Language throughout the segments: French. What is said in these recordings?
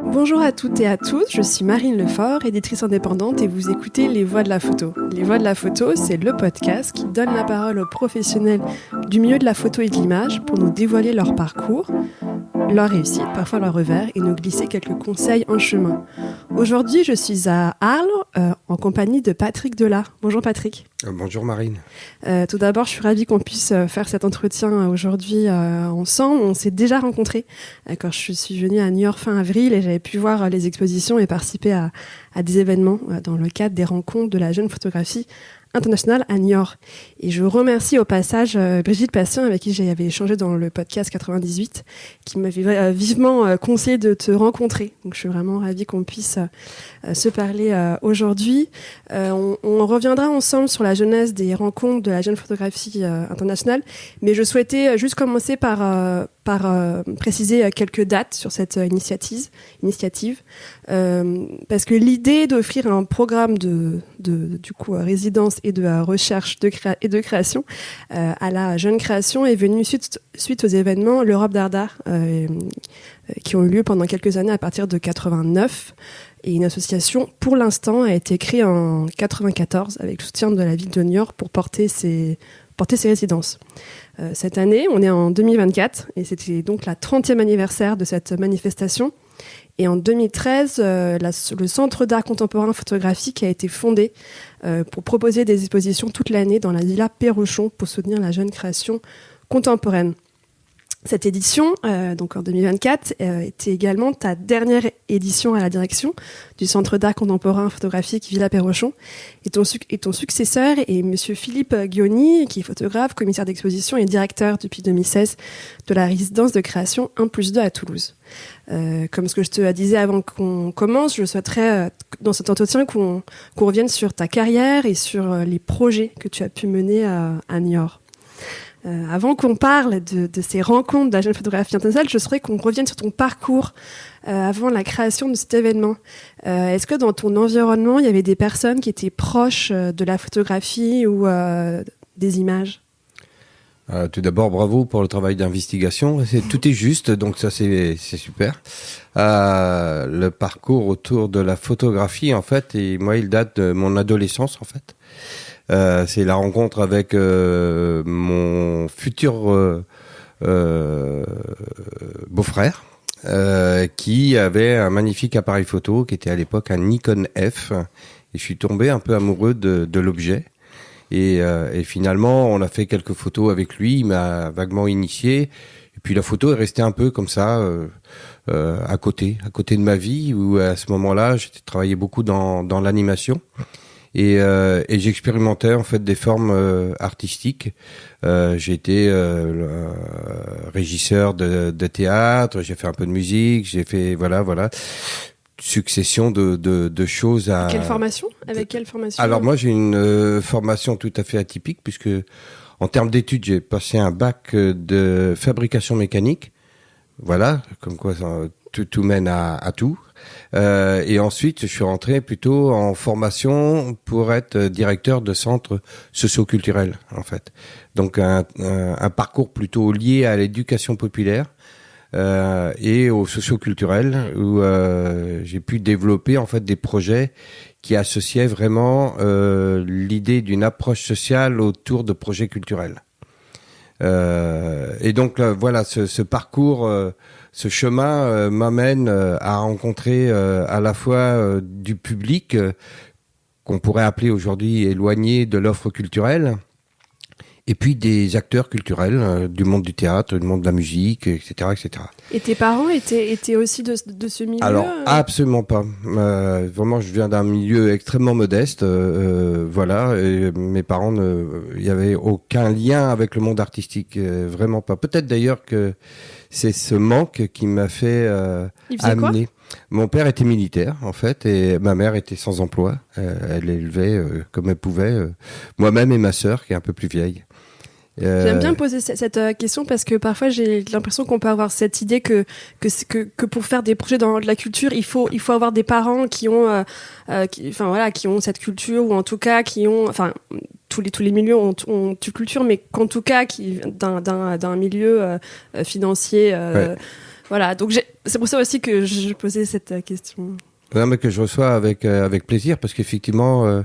Bonjour à toutes et à tous, je suis Marine Lefort, éditrice indépendante et vous écoutez Les Voix de la Photo. Les Voix de la Photo, c'est le podcast qui donne la parole aux professionnels du milieu de la photo et de l'image pour nous dévoiler leur parcours, leur réussite, parfois leur revers, et nous glisser quelques conseils en chemin. Aujourd'hui, je suis à Arles, en compagnie de Patrick Delard. Bonjour Patrick. Bonjour Marine. Tout d'abord, je suis ravie qu'on puisse faire cet entretien aujourd'hui ensemble. On s'est déjà rencontrés quand je suis venue à New York fin avril et j'avais pu voir les expositions et participer à des événements dans le cadre des rencontres de la jeune photographie internationale à New York. Et je remercie au passage Brigitte Patient, avec qui j'avais échangé dans le podcast 98, qui m'avait vivement conseillé de te rencontrer. Donc je suis vraiment ravie qu'on puisse se parler aujourd'hui. On reviendra ensemble sur la genèse des rencontres de la jeune photographie internationale, mais je souhaitais juste commencer par préciser quelques dates sur cette initiative, parce que l'idée d'offrir un programme de résidence et de recherche et de création à la jeune création est venue suite aux événements l'Europe d'Art qui ont eu lieu pendant quelques années à partir de 89. Et une association, pour l'instant, a été créée en 94 avec le soutien de la ville de New York pour porter ses résidences. Cette année, on est en 2024 et c'était donc la 30e anniversaire de cette manifestation. Et en 2013, le Centre d'art contemporain photographique a été fondé pour proposer des expositions toute l'année dans la Villa Perrochon pour soutenir la jeune création contemporaine. Cette édition, donc en 2024, était également ta dernière édition à la direction du Centre d'art contemporain photographique Villa Perrochon. Et ton successeur est monsieur Philippe Ghioni, qui est photographe, commissaire d'exposition et directeur depuis 2016 de la résidence de création 1+2 à Toulouse. Comme ce que je te disais avant qu'on commence, je souhaiterais dans cet entretien qu'on revienne sur ta carrière et sur les projets que tu as pu mener à New York. Avant qu'on parle de ces rencontres de la jeune photographie internationale, je souhaiterais qu'on revienne sur ton parcours avant la création de cet événement. Est-ce que dans ton environnement, il y avait des personnes qui étaient proches de la photographie ou des images ? Tout d'abord, bravo pour le travail d'investigation. Tout est juste, donc ça c'est super. Le parcours autour de la photographie, en fait, et moi, il date de mon adolescence, en fait. C'est la rencontre avec mon futur beau-frère qui avait un magnifique appareil photo qui était à l'époque un Nikon F, et je suis tombé un peu amoureux de l'objet et finalement on a fait quelques photos avec lui, il m'a vaguement initié et puis la photo est restée un peu comme ça à côté de ma vie, où à ce moment-là j'ai travaillé beaucoup dans l'animation. Et j'expérimentais en fait des formes artistiques. J'ai été régisseur de théâtre, j'ai fait un peu de musique, j'ai fait voilà succession de choses à. Avec quelle formation? Alors moi j'ai une formation tout à fait atypique, puisque en termes d'études j'ai passé un bac de fabrication mécanique. Voilà, comme quoi tout mène à tout. Et ensuite, je suis rentré plutôt en formation pour être directeur de centre socio-culturel, en fait. Donc un parcours plutôt lié à l'éducation populaire et au socio-culturel, où j'ai pu développer en fait des projets qui associaient vraiment l'idée d'une approche sociale autour de projets culturels. Et donc voilà, ce parcours, ce chemin m'amène à rencontrer à la fois du public qu'on pourrait appeler aujourd'hui éloigné de l'offre culturelle, et puis des acteurs culturels du monde du théâtre, du monde de la musique, etc., etc. Et tes parents étaient aussi de ce milieu? Alors, absolument pas. Vraiment, je viens d'un milieu extrêmement modeste. Voilà, et mes parents, il y avait aucun lien avec le monde artistique. Vraiment pas. Peut-être d'ailleurs que c'est ce manque qui m'a fait amener. Quoi ? Mon père était militaire, en fait, et ma mère était sans emploi. Elle élevait comme elle pouvait, moi-même et ma sœur, qui est un peu plus vieille. J'aime bien poser cette question parce que parfois j'ai l'impression qu'on peut avoir cette idée que pour faire des projets dans de la culture, il faut avoir des parents qui ont qui ont cette culture, ou en tout cas qui ont, enfin, tous les milieux ont une culture, mais qu'en tout cas qui d'un milieu financier Voilà, donc c'est pour ça aussi que je posais cette question. Non, mais que je reçois avec plaisir, parce qu'effectivement,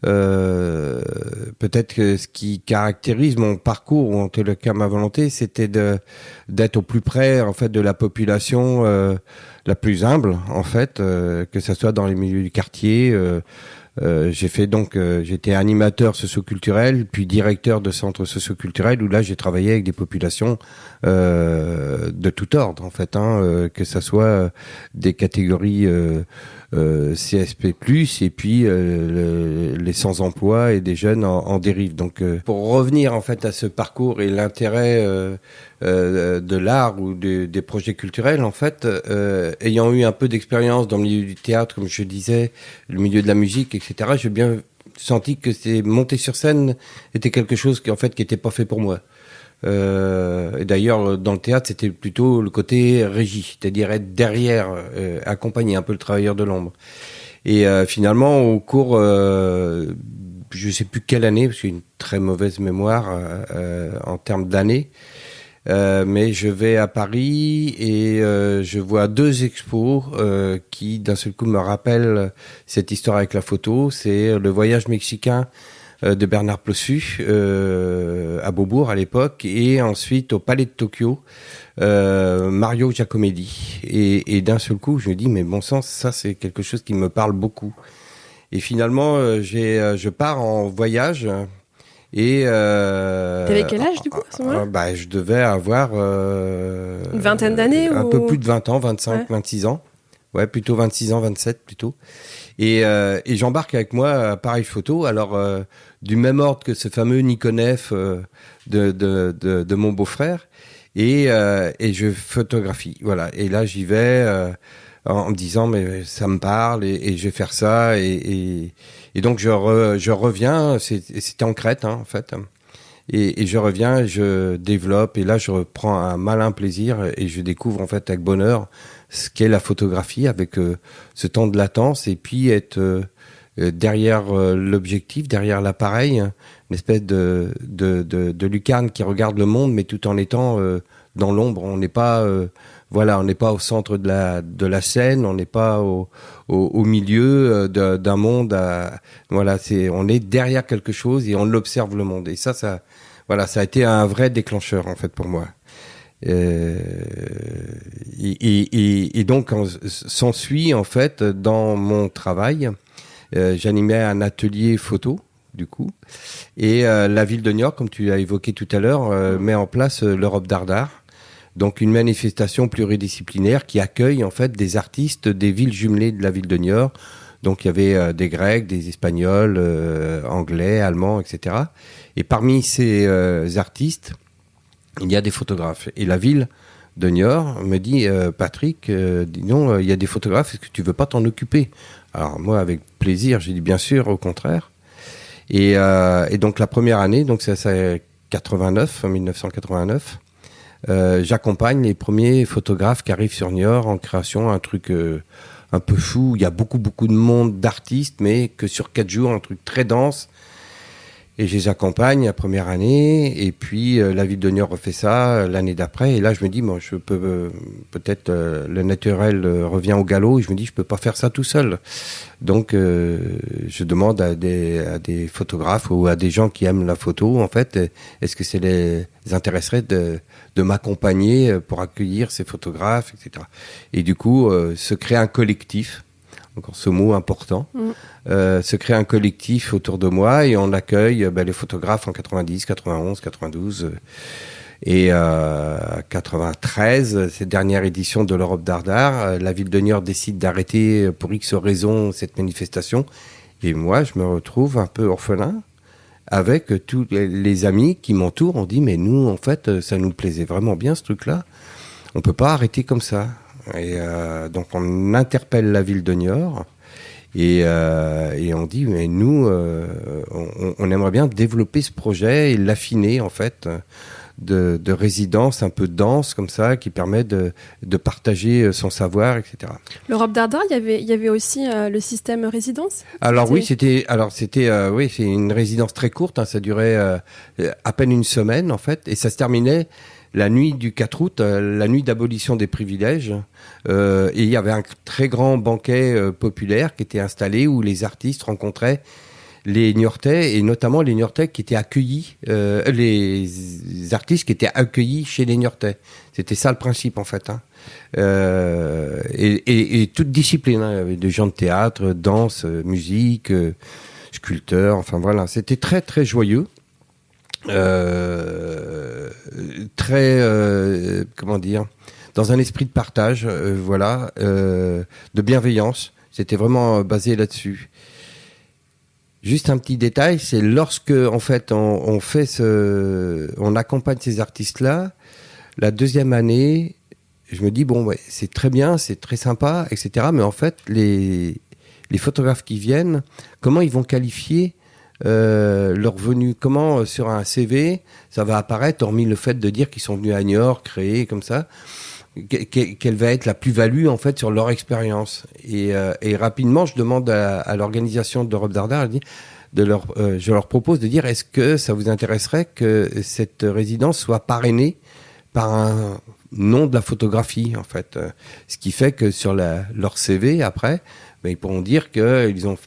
peut-être que ce qui caractérise mon parcours, ou en tout cas ma volonté, c'était d'être au plus près en fait de la population la plus humble, en fait, que ça soit dans les milieux du quartier. J'étais animateur socioculturel, puis directeur de centre socioculturel, où là j'ai travaillé avec des populations de tout ordre, en fait, que ça soit des catégories CSP+, et puis les sans-emploi et des jeunes en dérive. Donc, pour revenir en fait à ce parcours et l'intérêt de l'art ou des projets culturels, en fait, ayant eu un peu d'expérience dans le milieu du théâtre, comme je disais, le milieu de la musique, etc., j'ai bien senti que monter sur scène était quelque chose qui était pas fait pour moi. Et d'ailleurs, dans le théâtre, c'était plutôt le côté régie, c'est-à-dire être derrière, accompagner un peu le travailleur de l'ombre. Et finalement, au cours, je sais plus quelle année, parce que j'ai une très mauvaise mémoire en termes d'années, mais je vais à Paris et je vois 2 expos qui, d'un seul coup, me rappellent cette histoire avec la photo. C'est le voyage mexicain de Bernard Plossu à Beaubourg à l'époque, et ensuite au Palais de Tokyo, Mario Giacomelli. Et d'un seul coup, je me dis, mais bon sang, ça c'est quelque chose qui me parle beaucoup. Et finalement, je pars en voyage. Et t'avais quel âge du coup à ce moment-là? Je devais avoir une vingtaine d'années un ou... peu plus de 20 ans, 25, ouais. 26 ans. Ouais, plutôt 26 ans, 27 plutôt. Et j'embarque avec moi un appareil photo, alors du même ordre que ce fameux Nikonev de mon beau-frère, et je photographie. Voilà. Et là, j'y vais en me disant, mais ça me parle, et je vais faire ça, et donc je reviens. C'était en Crète, en fait. Et je reviens, je développe, et là je reprends un malin plaisir, et je découvre en fait avec bonheur ce qu'est la photographie, avec ce temps de latence, et puis être derrière l'objectif, derrière l'appareil, une espèce de lucarne qui regarde le monde, mais tout en étant dans l'ombre. On n'est pas on n'est pas au centre de la scène, on n'est pas au milieu d'un monde. On est derrière quelque chose et on observe le monde. Et ça a été un vrai déclencheur en fait pour moi. Et donc s'ensuit en fait dans mon travail, j'animais un atelier photo du coup, et la ville de Niort, comme tu l'as évoqué tout à l'heure, met en place l'Europe d'Art. Donc une manifestation pluridisciplinaire qui accueille en fait des artistes des villes jumelées de la ville de Niort. Donc il y avait des Grecs, des Espagnols, Anglais, Allemands, etc. Et parmi ces artistes, il y a des photographes. Et la ville de Niort me dit, Patrick, dis donc, il y a des photographes, est-ce que tu veux pas t'en occuper? Alors moi, avec plaisir, j'ai dit bien sûr, au contraire. Et donc la première année, donc c'est 1989. J'accompagne les premiers photographes qui arrivent sur Niort en création, un truc un peu fou. Il y a beaucoup de monde, d'artistes, mais que sur 4 jours, un truc très dense. Et je les accompagne la première année, et puis la ville de Niort refait ça l'année d'après. Et là, je me dis, moi, je peux peut-être le naturel revient au galop. Et je me dis, je peux pas faire ça tout seul. Donc, je demande à des photographes ou à des gens qui aiment la photo, en fait, est-ce que ça les intéresserait de m'accompagner pour accueillir ces photographes, etc. Et du coup, se crée un collectif. Encore ce mot important, se crée un collectif autour de moi, et on accueille les photographes en 90, 91, 92 et 93, cette dernière édition de l'Europe d'Art. La ville de Niort décide d'arrêter pour X raisons cette manifestation, et moi je me retrouve un peu orphelin avec tous les amis qui m'entourent. On dit, mais nous en fait ça nous plaisait vraiment bien ce truc-là, on peut pas arrêter comme ça. Et donc on interpelle la ville de Niort, et on dit, mais nous on aimerait bien développer ce projet et l'affiner en fait, de résidence un peu dense comme ça, qui permet de partager son savoir, etc. L'Europe d'Art, il y avait aussi le système résidence. Alors c'était c'est une résidence très courte, ça durait à peine une semaine en fait, et ça se terminait la nuit du 4 août, la nuit d'abolition des privilèges. Et il y avait un très grand banquet populaire qui était installé où les artistes rencontraient les Niortais, et notamment les Niortais qui étaient accueillis, les artistes qui étaient accueillis chez les Niortais. C'était ça le principe, en fait. Hein. Et toute discipline. Hein. Il y avait des gens de théâtre, danse, musique, sculpteurs, enfin voilà. C'était très, très joyeux. Très, comment dire, dans un esprit de partage, voilà, de bienveillance. C'était vraiment basé là-dessus. Juste un petit détail, c'est lorsque en fait on accompagne ces artistes-là, la deuxième année, je me dis bon ouais, c'est très bien, c'est très sympa, etc. Mais en fait les photographes qui viennent, comment ils vont qualifier leur venue, comment sur un CV ça va apparaître, hormis le fait de dire qu'ils sont venus à Niort, créer comme ça. Quelle va être la plus-value en fait sur leur expérience, et rapidement je demande à l'organisation d'Europe d'Ardard, je leur propose de dire est-ce que ça vous intéresserait que cette résidence soit parrainée par un nom de la photographie en fait, ce qui fait que sur leur CV après ils pourront dire qu'ils ont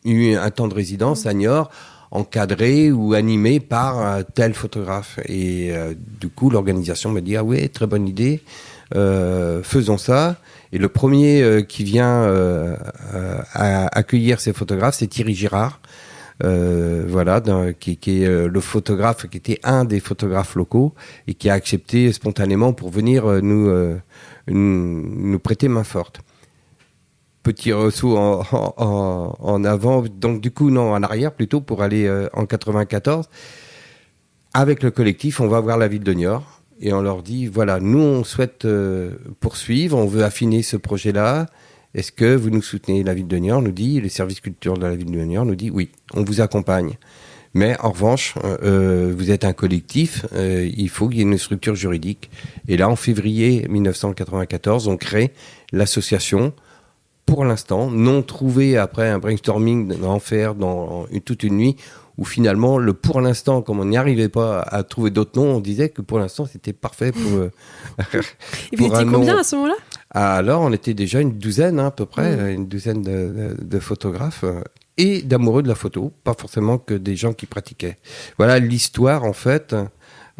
eu un temps de résidence à Niort encadré ou animé par tel photographe, et du coup l'organisation me dit ah oui, très bonne idée. Faisons ça. Et le premier qui vient à accueillir ces photographes, c'est Thierry Girard, voilà, qui est le photographe, qui était un des photographes locaux et qui a accepté spontanément pour venir nous prêter main forte. Petit ressaut en avant, donc du coup non, en arrière plutôt, pour aller en 94. Avec le collectif, on va voir la ville de Niort. Et on leur dit, voilà, nous, on souhaite poursuivre, on veut affiner ce projet-là. Est-ce que vous nous soutenez? La ville de Niort nous dit, les services culturels de la ville de Niort nous dit, oui, on vous accompagne. Mais en revanche, vous êtes un collectif, il faut qu'il y ait une structure juridique. Et là, en février 1994, on crée l'association, pour l'instant, non trouvée après un brainstorming d'enfer dans toute une nuit, où finalement, pour l'instant, comme on n'y arrivait pas à trouver d'autres noms, on disait que pour l'instant, c'était parfait pour Et vous étiez combien à ce moment-là? Alors, on était déjà une douzaine, hein, à peu près, une douzaine de photographes et d'amoureux de la photo, pas forcément que des gens qui pratiquaient. Voilà l'histoire, en fait,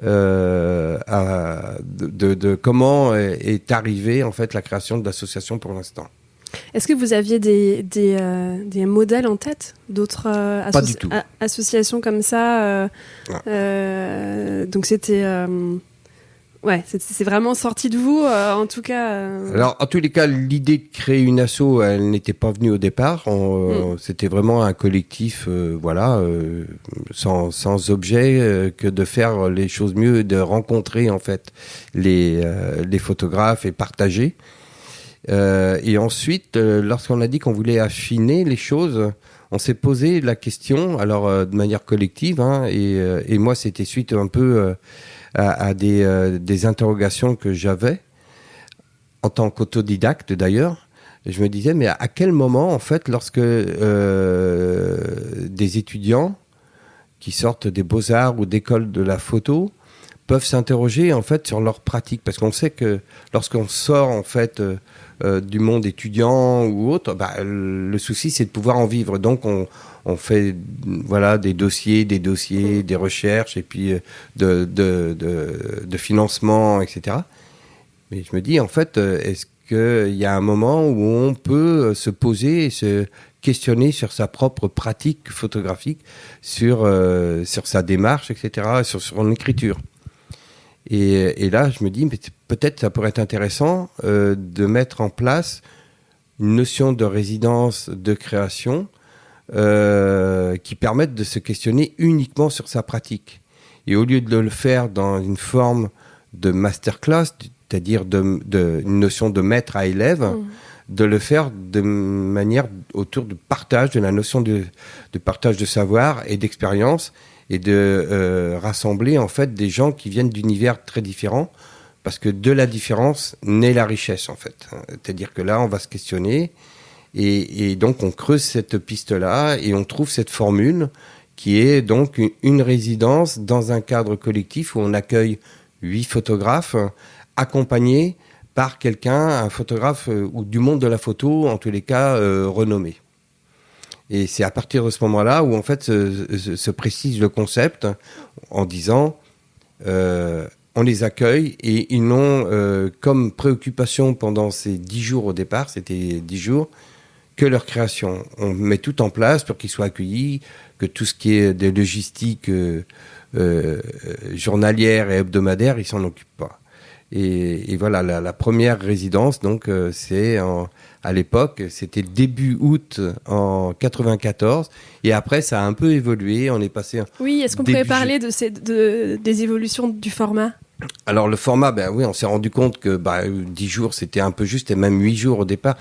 de comment est arrivée, en fait, la création de l'association pour l'instant. Est-ce que vous aviez des modèles en tête, d'autres associations comme ça donc c'était c'est vraiment sorti de vous, en tout cas. Alors en tous les cas, l'idée de créer une asso, elle n'était pas venue au départ. C'était vraiment un collectif, sans objet que de faire les choses mieux, de rencontrer en fait les photographes et partager. Et ensuite, lorsqu'on a dit qu'on voulait affiner les choses, on s'est posé la question, alors de manière collective, hein, et moi c'était suite un peu à des interrogations que j'avais en tant qu'autodidacte d'ailleurs. Et je me disais, mais à quel moment en fait, lorsque des étudiants qui sortent des beaux-arts ou d'écoles de la photo peuvent s'interroger en fait sur leur pratique, parce qu'on sait que lorsqu'on sort en fait du monde étudiant ou autre, le souci c'est de pouvoir en vivre. Donc on fait des dossiers, des recherches et puis de financement, etc. Mais je me dis en fait, est-ce qu'il y a un moment où on peut se poser et se questionner sur sa propre pratique photographique, sur sa démarche, etc., sur son écriture. Et là, je me dis, mais peut-être ça pourrait être intéressant de mettre en place une notion de résidence de création qui permette de se questionner uniquement sur sa pratique. Et au lieu de le faire dans une forme de masterclass, c'est-à-dire une notion de maître à élève, de le faire de manière autour du partage, de la notion de partage de savoir et d'expérience, et de rassembler en fait des gens qui viennent d'univers très différents, parce que de la différence naît la richesse en fait. C'est-à-dire que là, on va se questionner, et donc on creuse cette piste-là, et on trouve cette formule qui est donc une résidence dans un cadre collectif où on accueille 8 photographes accompagnés par quelqu'un, un photographe ou du monde de la photo, en tous les cas renommé. Et c'est à partir de ce moment-là où en fait se précise le concept en disant on les accueille et ils n'ont comme préoccupation pendant ces 10 jours au départ, c'était 10 jours, que leur création. On met tout en place pour qu'ils soient accueillis, que tout ce qui est des logistiques journalières et hebdomadaires, ils s'en occupent pas. Et voilà, la première résidence, donc, à l'époque, c'était début août en 94. Et après, ça a un peu évolué. On est passé. Oui, est-ce qu'on pourrait parler des évolutions du format ? Alors, le format, ben oui, on s'est rendu compte que 10 jours, c'était un peu juste, et même 8 jours au départ.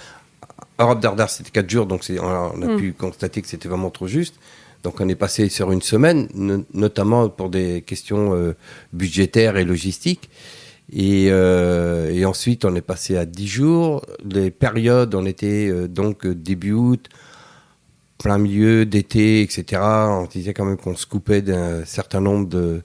Europe d'Ardar, c'était 4 jours, donc on a pu constater que c'était vraiment trop juste. Donc, on est passé sur une semaine, notamment pour des questions budgétaires et logistiques. Et ensuite, on est passé à 10 jours. Les périodes, on était donc début août, plein milieu d'été, etc. On disait quand même qu'on se coupait d'un certain nombre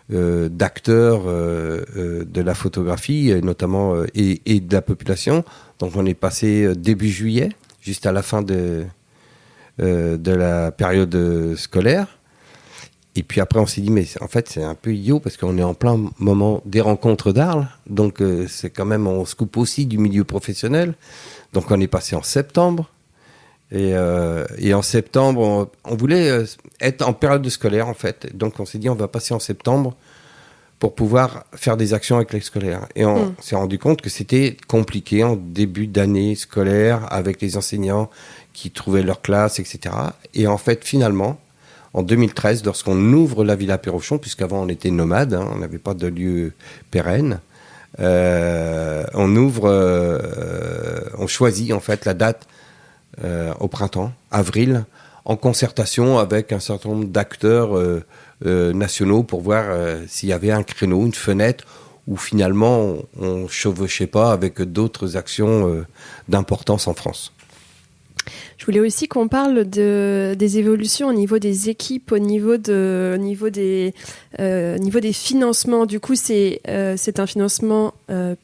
d'acteurs de la photographie, notamment, et de la population. Donc, on est passé début juillet, juste à la fin de la période scolaire. Et puis après, on s'est dit, mais en fait, c'est un peu idiot parce qu'on est en plein moment des rencontres d'Arles. Donc, c'est quand même, on se coupe aussi du milieu professionnel. Donc, on est passé en septembre. Et en septembre, on voulait être en période scolaire, en fait. Donc, on s'est dit, on va passer en septembre pour pouvoir faire des actions avec les scolaires. Et on s'est rendu compte que c'était compliqué en début d'année scolaire avec les enseignants qui trouvaient leur classe, etc. Et en fait, finalement, en 2013, lorsqu'on ouvre la Villa Perrochon, puisqu'avant on était nomade, on n'avait pas de lieu pérenne, on choisit en fait la date au printemps, avril, en concertation avec un certain nombre d'acteurs nationaux pour voir s'il y avait un créneau, une fenêtre où finalement on ne chevauchait pas avec d'autres actions d'importance en France. Je voulais aussi qu'on parle des évolutions au niveau des équipes, au niveau des financements. Du coup, c'est un financement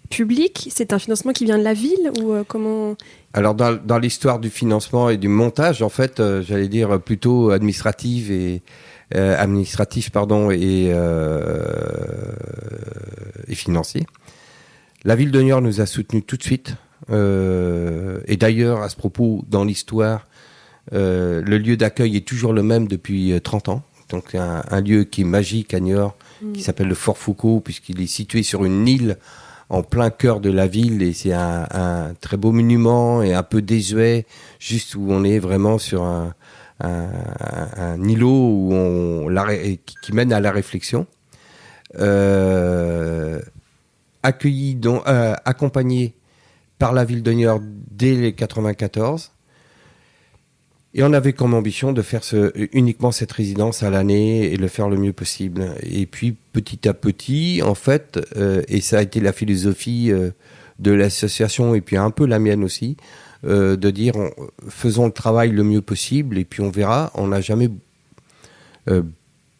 public, c'est un financement qui vient de la ville ou comment ? Alors, dans l'histoire du financement et du montage, en fait, j'allais dire plutôt administratif et financier. La ville de Niort nous a soutenus tout de suite. Et d'ailleurs, à ce propos, dans l'histoire, le lieu d'accueil est toujours le même depuis 30 ans. Donc, un lieu qui est magique à Niort, qui s'appelle le Fort Foucault, puisqu'il est situé sur une île en plein cœur de la ville. Et c'est un très beau monument et un peu désuet, juste où on est vraiment sur un îlot qui mène à la réflexion. Accompagné par la ville de Niort dès les 94. Et on avait comme ambition de faire uniquement cette résidence à l'année et le faire le mieux possible. Et puis, petit à petit, en fait, et ça a été la philosophie de l'association et puis un peu la mienne aussi, de dire faisons le travail le mieux possible et puis on verra. On n'a jamais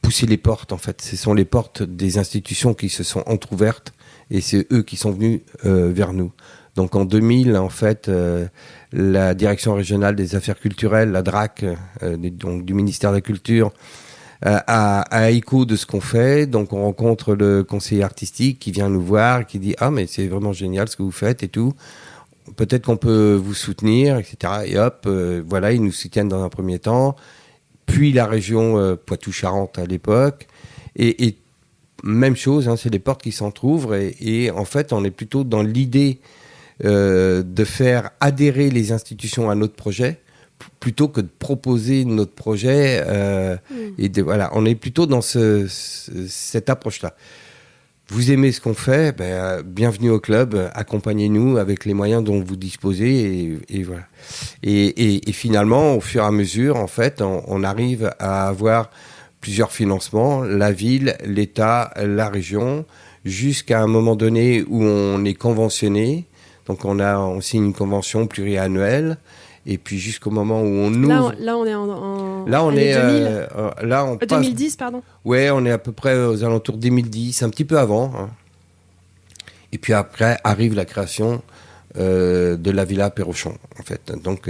poussé les portes, en fait. Ce sont les portes des institutions qui se sont entrouvertes et c'est eux qui sont venus vers nous. Donc en 2000, en fait, la Direction régionale des affaires culturelles, la DRAC, donc du ministère de la Culture, a écho de ce qu'on fait. Donc on rencontre le conseiller artistique qui vient nous voir, qui dit « Ah, mais c'est vraiment génial ce que vous faites et tout. Peut-être qu'on peut vous soutenir, etc. » Et hop, voilà, ils nous soutiennent dans un premier temps. Puis la région Poitou-Charentes à l'époque. Et même chose, c'est les portes qui s'entr'ouvrent. Et en fait, on est plutôt dans l'idée de faire adhérer les institutions à notre projet plutôt que de proposer notre projet voilà, on est plutôt dans cette approche-là. Vous aimez ce qu'on fait, bienvenue au club, accompagnez-nous avec les moyens dont vous disposez et voilà. Et finalement, au fur et à mesure, en fait, on arrive à avoir plusieurs financements, la ville, l'État, la région, jusqu'à un moment donné où on est conventionné. Donc on signe une convention pluriannuelle et puis jusqu'au moment où on ouvre. Là on est en là on est 2000. 2010 pardon. Ouais, on est à peu près aux alentours de 2010, un petit peu avant. Et puis après arrive la création de la Villa Perrochon, en fait. Donc,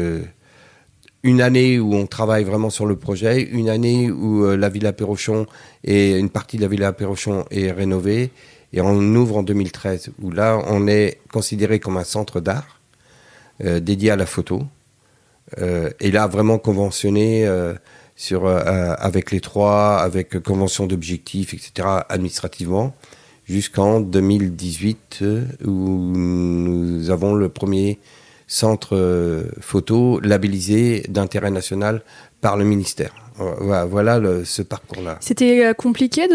une année où on travaille vraiment sur le projet, une année où la Villa Perrochon et une partie de la Villa Perrochon est rénovée, et on ouvre en 2013, où là, on est considéré comme un centre d'art dédié à la photo. Et là, vraiment conventionné avec les trois, avec convention d'objectifs, etc., administrativement, jusqu'en 2018, où nous avons le premier centre photo labellisé d'intérêt national par le ministère. Voilà ce parcours-là. C'était compliqué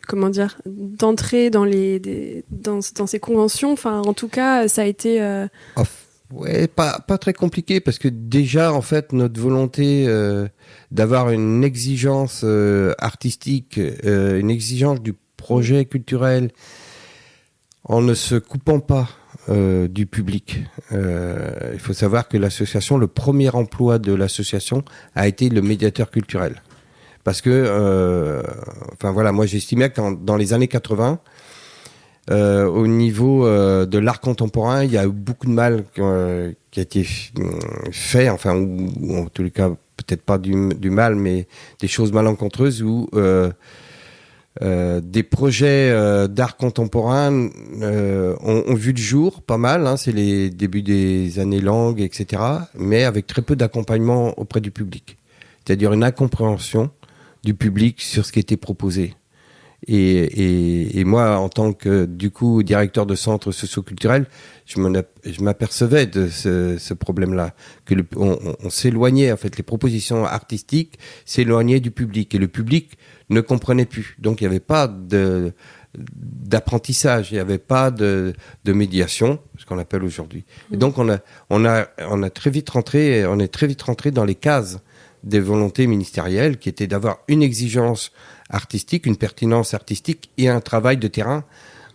comment dire, d'entrer dans ces conventions. Enfin, en tout cas, ça a été. Ouais, pas très compliqué, parce que déjà, en fait, notre volonté d'avoir une exigence artistique, une exigence du projet culturel, en ne se coupant pas du public. Il faut savoir que l'association, le premier emploi de l'association a été le médiateur culturel. Parce que, moi j'estimais que dans les années 80, au niveau de l'art contemporain, il y a eu beaucoup de mal qui a été fait, ou en tous les cas, peut-être pas du mal, mais des choses malencontreuses où des projets d'art contemporain ont vu le jour, pas mal, c'est les débuts des années Langue, etc., mais avec très peu d'accompagnement auprès du public. C'est-à-dire une incompréhension du public sur ce qui était proposé. Et moi, en tant que, du coup, directeur de centre socio-culturel, je m'apercevais de ce problème-là, que on s'éloignait, en fait, les propositions artistiques s'éloignaient du public, et le public ne comprenait plus. Donc, il n'y avait pas d'apprentissage, il n'y avait pas de médiation, ce qu'on appelle aujourd'hui. Et donc, on est très vite rentré dans les cases des volontés ministérielles, qui étaient d'avoir une exigence artistique, une pertinence artistique et un travail de terrain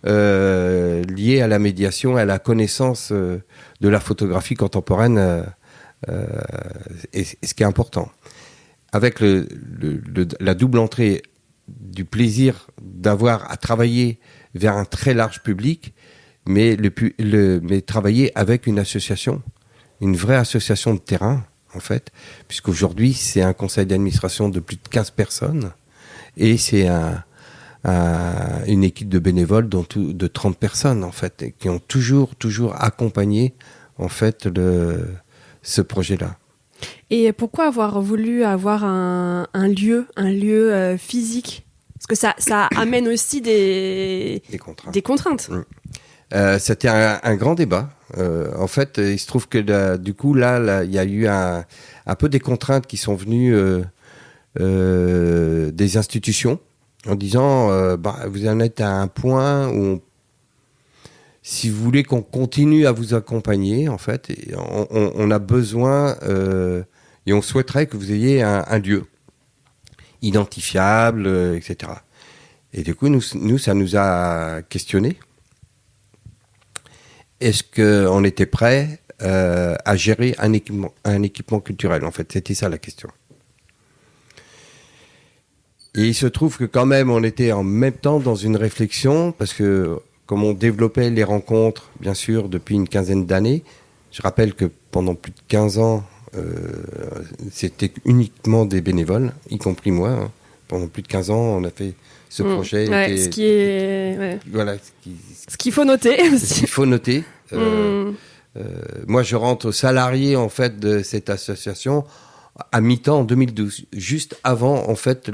lié à la médiation, à la connaissance de la photographie contemporaine, et ce qui est important. Avec la double entrée du plaisir d'avoir à travailler vers un très large public, mais travailler avec une association, une vraie association de terrain, en fait, puisqu'aujourd'hui, c'est un conseil d'administration de plus de 15 personnes, et c'est une équipe de bénévoles de 30 personnes, en fait, qui ont toujours accompagné, en fait, ce projet-là. Et pourquoi avoir voulu avoir un lieu physique ? Parce que ça amène aussi des contraintes. C'était un grand débat. En fait, il se trouve que du coup, là, il y a eu un peu des contraintes qui sont venues des institutions, en disant vous en êtes à un point où si vous voulez qu'on continue à vous accompagner, en fait, on a besoin et on souhaiterait que vous ayez un lieu identifiable, etc. Et du coup, nous, ça nous a questionnés. Est-ce qu'on était prêt à gérer un équipement culturel, en fait? C'était ça la question. Et il se trouve que quand même, on était en même temps dans une réflexion, parce que comme on développait les rencontres, bien sûr, depuis une quinzaine d'années, je rappelle que pendant plus de 15 ans, c'était uniquement des bénévoles, y compris moi. Pendant plus de 15 ans, on a fait ce projet. Ce qui est... Ouais. Voilà. Ce qu'il faut noter aussi. Ce qu'il faut noter. Moi, je rentre salarié, en fait, de cette association à mi-temps en 2012, juste avant, en fait,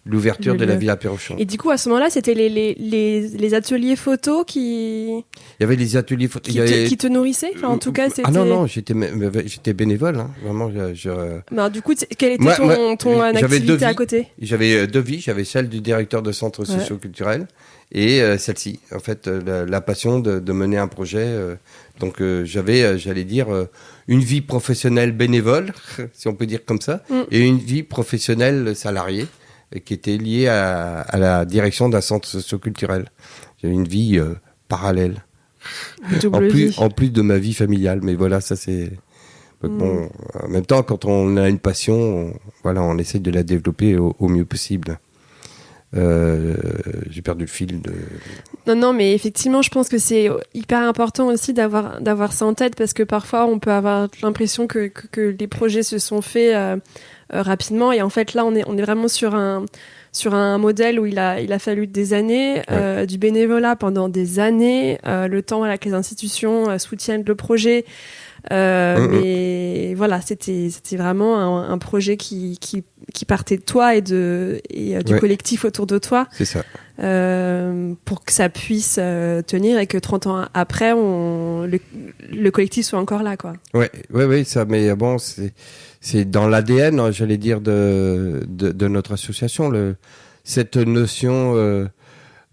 l'ouverture de la Villa Perrochon. Et du coup, à ce moment-là, c'était les ateliers photo qui... Il y avait les ateliers photo... qui te nourrissaient, enfin, en tout cas, c'était... Ah non, j'étais bénévole, hein. Vraiment. Du coup, quelle était ton activité à côté? J'avais deux vies, j'avais celle du directeur de centre socio-culturel et celle-ci, en fait, la passion de mener un projet. Donc j'avais, j'allais dire, une vie professionnelle bénévole, si on peut dire comme ça, et une vie professionnelle salariée, qui était liée à la direction d'un centre socio-culturel. J'avais une vie parallèle, en plus de ma vie familiale. Mais voilà, ça c'est... Bon, en même temps, quand on a une passion, on essaie de la développer au mieux possible. J'ai perdu le fil de... Non, mais effectivement, je pense que c'est hyper important aussi d'avoir ça en tête parce que parfois, on peut avoir l'impression que les projets se sont faits rapidement. Et en fait, là, on est vraiment sur un modèle où il a fallu des années, du bénévolat pendant des années, le temps que les institutions soutiennent le projet. Mais voilà, c'était vraiment un projet qui partait de toi et du collectif autour de toi. C'est ça. Pour que ça puisse tenir et que 30 ans après, le collectif soit encore là, quoi. Ouais, ça, mais bon, c'est dans l'ADN, j'allais dire, de notre association, cette notion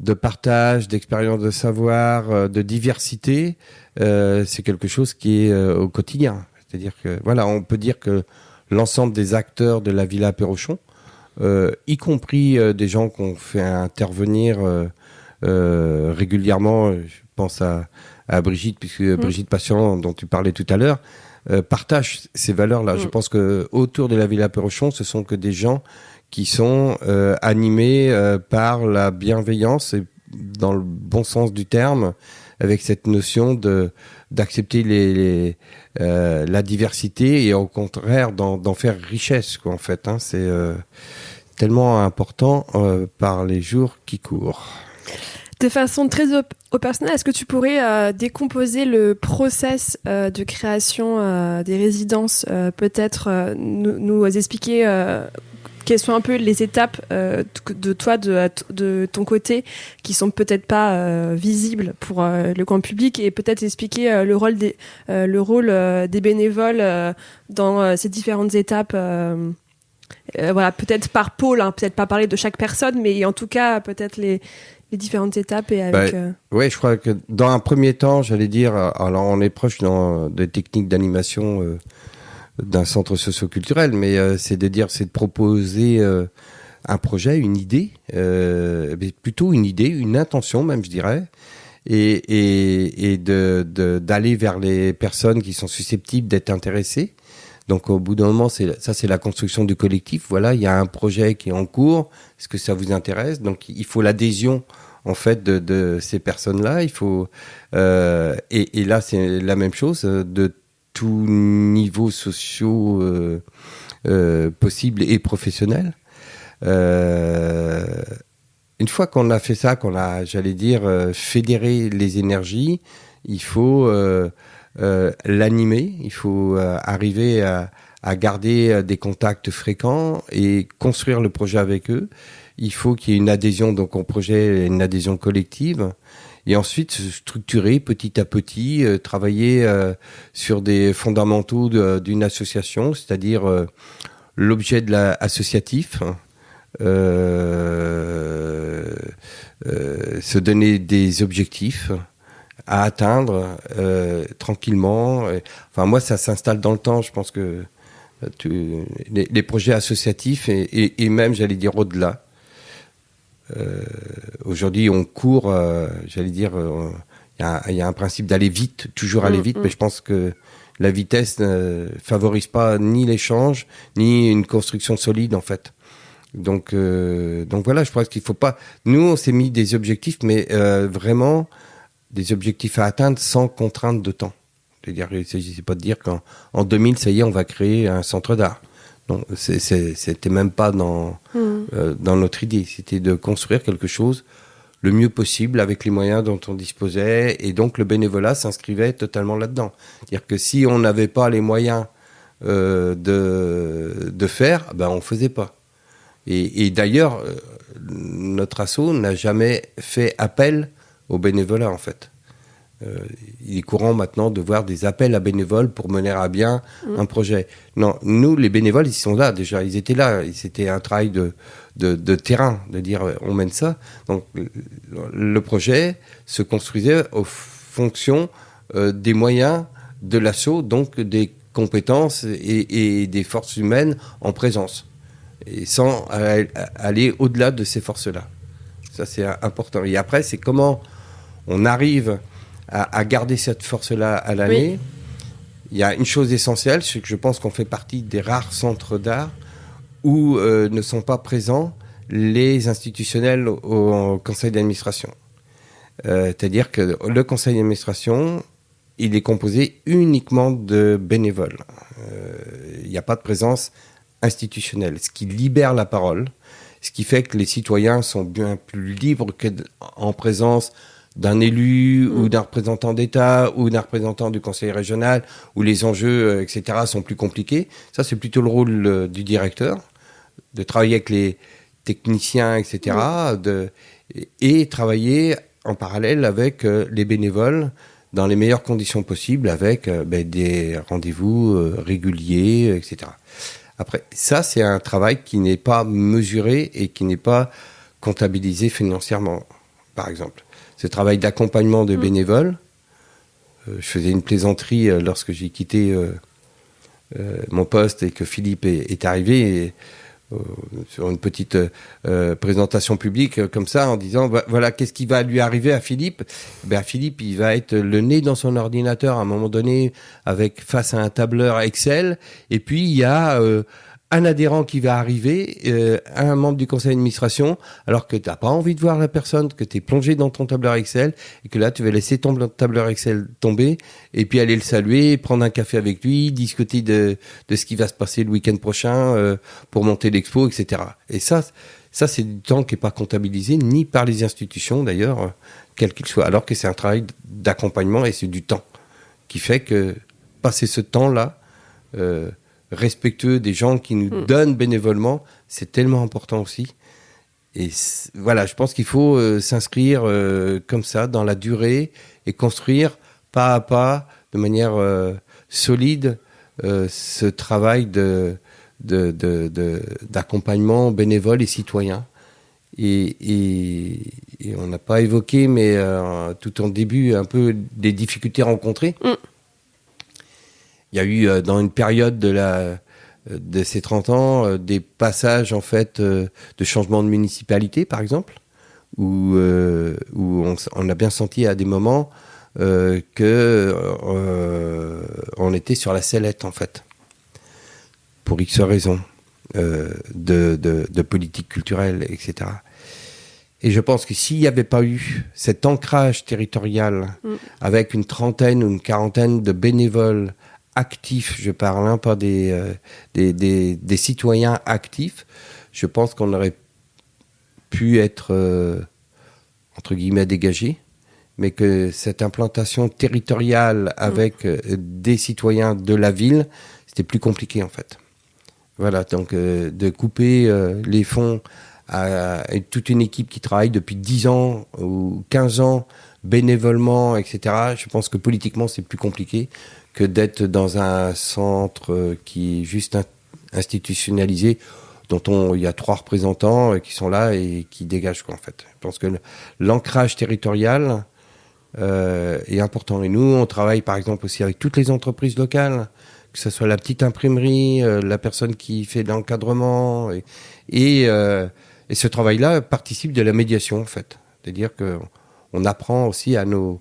de partage, d'expérience de savoir, de diversité, c'est quelque chose qui est au quotidien. C'est-à-dire que, voilà, on peut dire que l'ensemble des acteurs de la Villa Perrochon, y compris des gens qu'on fait intervenir régulièrement, je pense à Brigitte, puisque Brigitte Patient, dont tu parlais tout à l'heure, partage ces valeurs-là. Je pense que autour de la Villa Perrochon, ce sont que des gens qui sont animés par la bienveillance et dans le bon sens du terme, avec cette notion d'accepter la diversité et au contraire d'en faire richesse, quoi, en fait. C'est tellement important par les jours qui courent. De façon très opérationnelle, est-ce que tu pourrais décomposer le process de création des résidences, peut-être nous expliquer quelles sont un peu les étapes de toi, de ton côté, qui sont peut-être pas visibles pour le grand public, et peut-être expliquer le rôle des bénévoles dans ces différentes étapes. Voilà, peut-être par pôle, peut-être pas parler de chaque personne, mais en tout cas peut-être les différentes étapes et avec. Oui, je crois que dans un premier temps, j'allais dire, alors on est proche des techniques d'animation d'un centre socio-culturel, mais c'est de proposer un projet, une idée, mais plutôt une idée, une intention même, je dirais, et d'aller vers les personnes qui sont susceptibles d'être intéressées. Donc au bout d'un moment, c'est la construction du collectif. Voilà, il y a un projet qui est en cours. Est-ce que ça vous intéresse? Donc il faut l'adhésion en fait de ces personnes-là. Il faut et là c'est la même chose de tous niveaux sociaux possibles et professionnels. Une fois qu'on a fait ça, qu'on a, j'allais dire, fédéré les énergies, il faut l'animer, il faut arriver à garder des contacts fréquents et construire le projet avec eux. Il faut qu'il y ait une adhésion donc au projet, une adhésion collective. Et ensuite, se structurer petit à petit, travailler sur des fondamentaux d'une association, c'est-à-dire l'objet de l'associatif, se donner des objectifs à atteindre tranquillement. Enfin, moi, ça s'installe dans le temps. Je pense que les projets associatifs et même, j'allais dire, au-delà. Aujourd'hui, on court, j'allais dire, il y a un principe d'aller vite, toujours aller vite, mais je pense que la vitesse ne favorise pas ni l'échange, ni une construction solide, en fait. Donc voilà, je pense qu'il faut pas... Nous, on s'est mis des objectifs, mais vraiment des objectifs à atteindre sans contrainte de temps. C'est-à-dire, il ne s'agissait pas de dire qu'en 2000, ça y est, on va créer un centre d'art. Non, c'était même pas dans notre idée. C'était de construire quelque chose le mieux possible avec les moyens dont on disposait. Et donc, le bénévolat s'inscrivait totalement là-dedans. C'est-à-dire que si on n'avait pas les moyens de faire, ben, on faisait pas. Et d'ailleurs, notre asso n'a jamais fait appel au bénévolat, en fait. Il est courant maintenant de voir des appels à bénévoles pour mener à bien un projet. Non, nous, les bénévoles, ils sont là déjà. Ils étaient là. C'était un travail de terrain, de dire on mène ça. Donc, le projet se construisait aux fonctions des moyens de l'asso, donc des compétences et des forces humaines en présence. Et sans aller au-delà de ces forces-là. Ça, c'est important. Et après, c'est comment on arrive à garder cette force-là à l'année. Oui. Il y a une chose essentielle, c'est que je pense qu'on fait partie des rares centres d'art où ne sont pas présents les institutionnels au conseil d'administration. C'est-à-dire que le conseil d'administration, il est composé uniquement de bénévoles. Il n'y a pas de présence institutionnelle, ce qui libère la parole, ce qui fait que les citoyens sont bien plus libres qu'en présence d'un élu ou d'un représentant d'État ou d'un représentant du conseil régional où les enjeux, etc., sont plus compliqués. Ça, c'est plutôt le rôle du directeur, de travailler avec les techniciens, etc., et travailler en parallèle avec les bénévoles dans les meilleures conditions possibles, avec des rendez-vous réguliers, etc. Après, ça, c'est un travail qui n'est pas mesuré et qui n'est pas comptabilisé financièrement, par exemple. Ce travail d'accompagnement de bénévoles, je faisais une plaisanterie lorsque j'ai quitté mon poste et que Philippe est arrivé sur une petite présentation publique comme ça, en disant voilà, qu'est-ce qui va lui arriver à Philippe. Philippe, il va être le nez dans son ordinateur à un moment donné face à un tableur Excel, et puis il y a un adhérent qui va arriver, un membre du conseil d'administration, alors que tu n'as pas envie de voir la personne, que tu es plongé dans ton tableur Excel, et que là, tu vas laisser ton tableur Excel tomber, et puis aller le saluer, prendre un café avec lui, discuter de ce qui va se passer le week-end prochain pour monter l'expo, etc. Et ça, c'est du temps qui n'est pas comptabilisé, ni par les institutions, d'ailleurs, quel qu'il soit, alors que c'est un travail d'accompagnement, et c'est du temps qui fait que passer ce temps-là, respectueux des gens qui nous donnent bénévolement, c'est tellement important aussi. Et voilà, je pense qu'il faut s'inscrire comme ça dans la durée et construire pas à pas, de manière solide, ce travail d'accompagnement bénévole et citoyen. Et on n'a pas évoqué, mais tout en début, un peu des difficultés rencontrées. Il y a eu dans une période de ces 30 ans des passages en fait de changement de municipalité, par exemple, où on a bien senti à des moments que on était sur la sellette en fait, pour X raisons de politique culturelle, etc. Et je pense que s'il n'y avait pas eu cet ancrage territorial avec une trentaine ou une quarantaine de bénévoles actifs, je parle, pas des citoyens actifs, je pense qu'on aurait pu être, entre guillemets, dégagé, mais que cette implantation territoriale avec des citoyens de la ville, c'était plus compliqué en fait. Voilà, donc de couper les fonds à toute une équipe qui travaille depuis 10 ans ou 15 ans bénévolement, etc., je pense que politiquement, c'est plus compliqué que d'être dans un centre qui est juste institutionnalisé, dont il y a 3 représentants qui sont là et qui dégagent, quoi, en fait. Je pense que l'ancrage territorial est important. Et nous, on travaille par exemple aussi avec toutes les entreprises locales, que ce soit la petite imprimerie, la personne qui fait de l'encadrement. Et ce travail-là participe de la médiation, en fait. C'est-à-dire qu'on apprend aussi à nos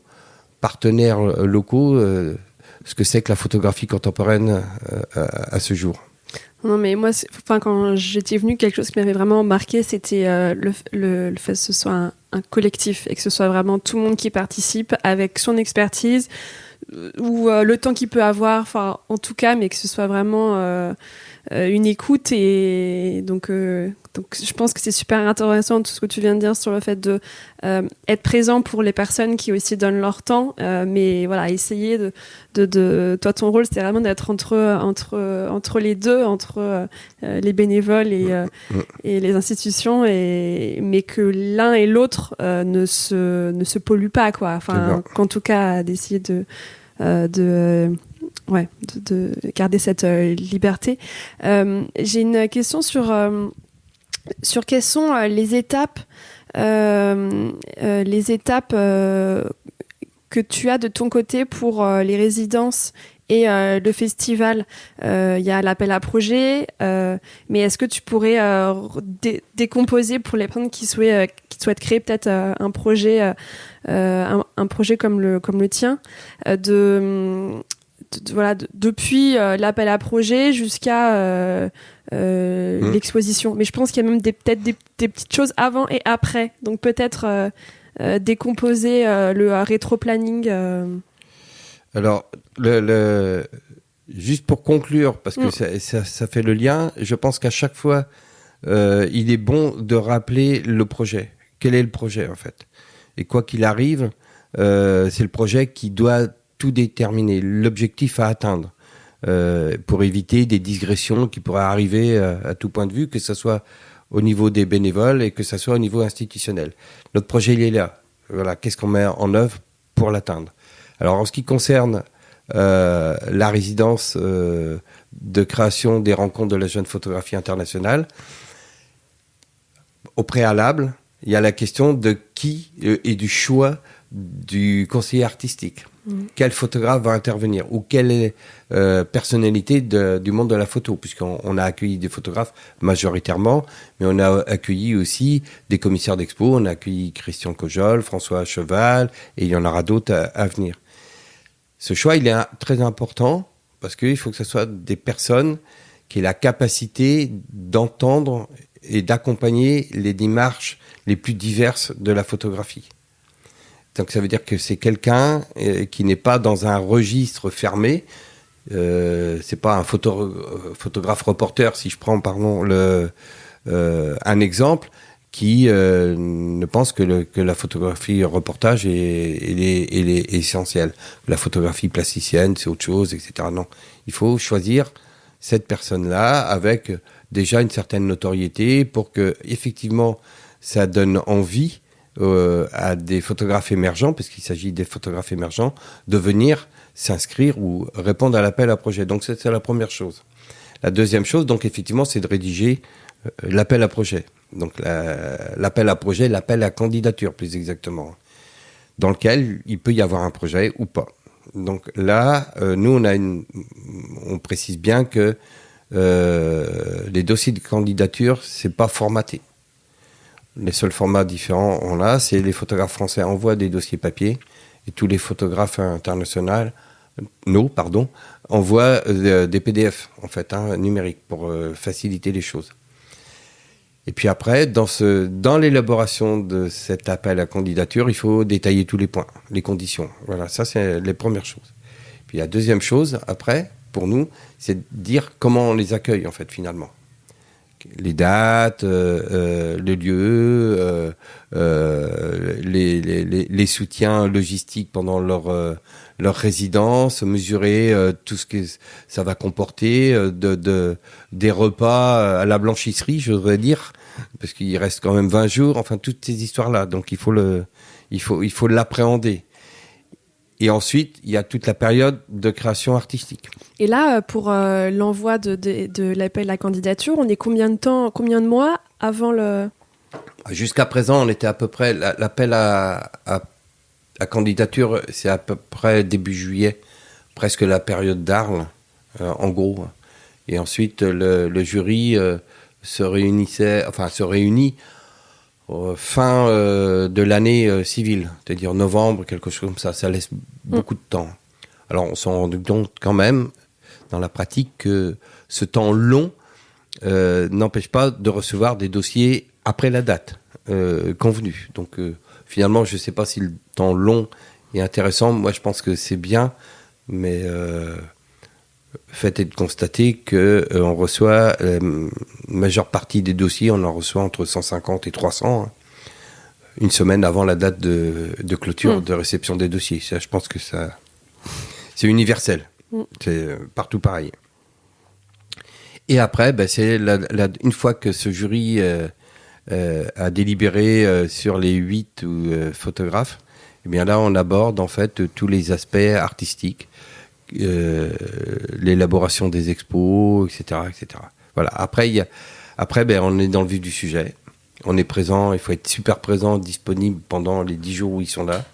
partenaires locaux ce que c'est que la photographie contemporaine à ce jour. Non, mais moi, quand j'étais venue, quelque chose qui m'avait vraiment marqué, c'était le fait que ce soit un collectif et que ce soit vraiment tout le monde qui participe avec son expertise ou le temps qu'il peut avoir, enfin, en tout cas, mais que ce soit vraiment une écoute. Et donc je pense que c'est super intéressant tout ce que tu viens de dire sur le fait de être présent pour les personnes qui aussi donnent leur temps, mais voilà, essayer de toi, ton rôle, c'est vraiment d'être entre les deux, entre les bénévoles et les institutions, mais que l'un et l'autre ne se polluent pas, quoi. Enfin, qu'en tout cas, d'essayer de garder cette liberté. J'ai une question sur quelles sont les étapes que tu as de ton côté pour les résidences et le festival. Il y a l'appel à projet, mais est-ce que tu pourrais décomposer pour les personnes qui souhaitent créer peut-être un projet comme le tien, depuis l'appel à projet jusqu'à l'exposition. Mais je pense qu'il y a même peut-être des petites choses avant et après. Donc peut-être décomposer le rétro-planning. Alors, juste pour conclure, parce que ça fait le lien, je pense qu'à chaque fois, il est bon de rappeler le projet. Quel est le projet, en fait? Et quoi qu'il arrive, c'est le projet qui doit tout déterminer, l'objectif à atteindre, pour éviter des digressions qui pourraient arriver à tout point de vue, que ce soit au niveau des bénévoles et que ce soit au niveau institutionnel. Notre projet, il est là. Voilà, qu'est-ce qu'on met en œuvre pour l'atteindre? Alors, en ce qui concerne la résidence de création des rencontres de la jeune photographie internationale, au préalable, il y a la question de qui et du choix du conseiller artistique. Quel photographe va intervenir ou quelle personnalité du monde de la photo, puisqu'on a accueilli des photographes majoritairement, mais on a accueilli aussi des commissaires d'expo, on a accueilli Christian Cojol, François Cheval, et il y en aura d'autres à venir. Ce choix, il est très important parce qu'il faut que ce soit des personnes qui aient la capacité d'entendre et d'accompagner les démarches les plus diverses de la photographie. Donc ça veut dire que c'est quelqu'un qui n'est pas dans un registre fermé. C'est pas un photographe reporter, si je prends un exemple, qui ne pense que la photographie reportage est essentielle. La photographie plasticienne, c'est autre chose, etc. Non, il faut choisir cette personne-là avec déjà une certaine notoriété pour que effectivement ça donne envie à des photographes émergents, parce qu'il s'agit des photographes émergents, de venir s'inscrire ou répondre à l'appel à projet. Donc c'est la première chose. La deuxième chose, donc effectivement, c'est de rédiger l'appel à projet. Donc l'appel à projet, l'appel à candidature plus exactement, dans lequel il peut y avoir un projet ou pas. Donc là, nous on précise bien que les dossiers de candidature, c'est pas formaté. Les seuls formats différents on a, c'est les photographes français envoient des dossiers papier et tous les photographes internationaux, envoient des PDF en fait, numériques pour faciliter les choses. Et puis après, dans l'élaboration de cet appel à candidature, il faut détailler tous les points, les conditions. Voilà, ça c'est les premières choses. Puis la deuxième chose, après, pour nous, c'est de dire comment on les accueille en fait finalement. Les dates, le lieu, les soutiens logistiques pendant leur résidence, mesurer tout ce que ça va comporter, des repas à la blanchisserie, je voudrais dire, parce qu'il reste quand même 20 jours, enfin toutes ces histoires-là. Donc il faut l'appréhender. Et ensuite, il y a toute la période de création artistique. Et là, pour l'envoi de l'appel à candidature, on est combien de mois avant le... Jusqu'à présent, on était à peu près... L'appel à candidature, c'est à peu près début juillet, presque la période d'Arles, en gros. Et ensuite, le jury se réunit fin de l'année civile, c'est-à-dire novembre, quelque chose comme ça. Ça laisse beaucoup de temps. Alors, on s'en rend compte quand même, dans la pratique, que ce temps long n'empêche pas de recevoir des dossiers après la date convenue. Donc, finalement, je ne sais pas si le temps long est intéressant. Moi, je pense que c'est bien, mais fait est de constater qu'on reçoit la majeure partie des dossiers, on en reçoit entre 150 et 300, une semaine avant la date de clôture de réception des dossiers. Ça, je pense que c'est universel. C'est partout pareil. Et après, c'est une fois que ce jury a délibéré sur les 8 photographes, et bien là, on aborde en fait tous les aspects artistiques, l'élaboration des expos, etc., etc. Voilà. Après, on est dans le vif du sujet. On est présent, il faut être super présent, disponible pendant les 10 jours où ils sont là.